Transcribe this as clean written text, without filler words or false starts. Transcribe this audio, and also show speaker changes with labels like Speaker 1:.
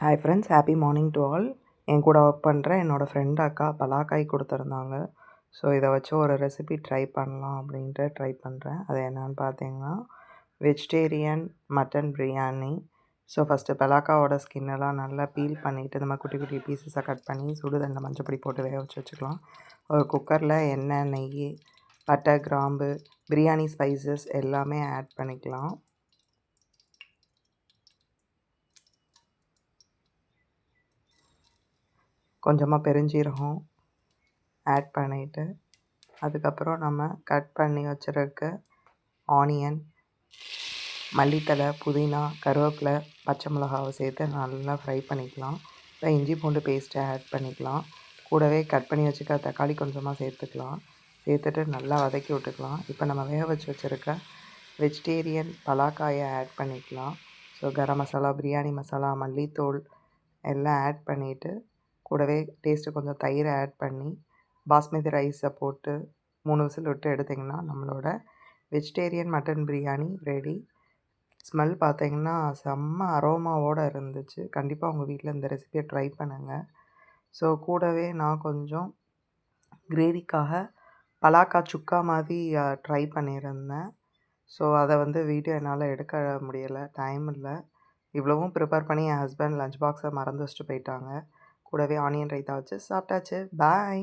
Speaker 1: Hi friends, happy morning to all. என் கூட work பண்ணுற என்னோடய ஃப்ரெண்ட் அக்கா பலாக்காய் கொடுத்துருந்தாங்க. ஸோ இதை வச்சு ஒரு ரெசிபி ட்ரை பண்ணலாம் அப்படின்ட்டு ட்ரை பண்ணுறேன். அது என்னென்னு பார்த்தீங்கன்னா, vegetarian mutton biryani. So first பலாக்காவோட ஸ்கின்னெல்லாம் நல்லா பீல் பண்ணிவிட்டு இந்த மாதிரி குட்டி குட்டி பீசஸாக கட் பண்ணி சுடுதண்ணில் மஞ்சப்பொடி போட்டு வேக வச்சு வச்சுக்கலாம். ஒரு குக்கரில் எண்ணெய், நெய், பட்டை, கிராம்பு, பிரியாணி ஸ்பைசஸ் எல்லாமே ஆட் பண்ணிக்கலாம். கொஞ்சமாக பெருஞ்சீரகம் ஆட் பண்ணிவிட்டு, அதுக்கப்புறம் நம்ம கட் பண்ணி வச்சுருக்க ஆனியன், மல்லித்தழை, புதினா, கருவேப்பிலை, பச்சை மிளகாவை சேர்த்து நல்லா ஃப்ரை பண்ணிக்கலாம். இப்போ இஞ்சி பூண்டு பேஸ்ட்டை ஆட் பண்ணிக்கலாம். கூடவே கட் பண்ணி வச்சுக்க தக்காளி கொஞ்சமாக சேர்த்துக்கலாம். சேர்த்துட்டு நல்லா வதக்கி விட்டுக்கலாம். இப்போ நம்ம வேக வச்சு வச்சுருக்க வெஜிடேரியன் பலாக்காயை ஆட் பண்ணிக்கலாம். ஸோ கரம் மசாலா, பிரியாணி மசாலா, மல்லித்தூள் எல்லாம் ஆட் பண்ணிவிட்டு, கூடவே டேஸ்ட்டு கொஞ்சம் தயிரை ஆட் பண்ணி பாஸ்மதி ரைஸை போட்டு 3 விசில் விட்டு எடுத்திங்கன்னா நம்மளோட vegetarian mutton biryani ready. Smell பார்த்திங்கன்னா செம்ம அரோமாவோடு இருந்துச்சு. கண்டிப்பாக உங்கள் வீட்டில் இந்த ரெசிபியை ட்ரை பண்ணுங்கள். ஸோ கூடவே நான் கொஞ்சம் கிரேவிக்காக பலாக்கா சுக்கா மாதிரி ட்ரை பண்ணியிருந்தேன். ஸோ அதை வீடியோ என்னால் எடுக்க முடியலை, டைம் இல்லை. இவ்வளவும் ப்ரிப்பேர் பண்ணி என் ஹஸ்பண்ட் லஞ்ச் பாக்ஸை மறந்து வச்சுட்டு போயிட்டாங்க. கூடவே ஆனியன் ரைத்தா வச்சு சாப்பிட்டாச்சு. பாய்.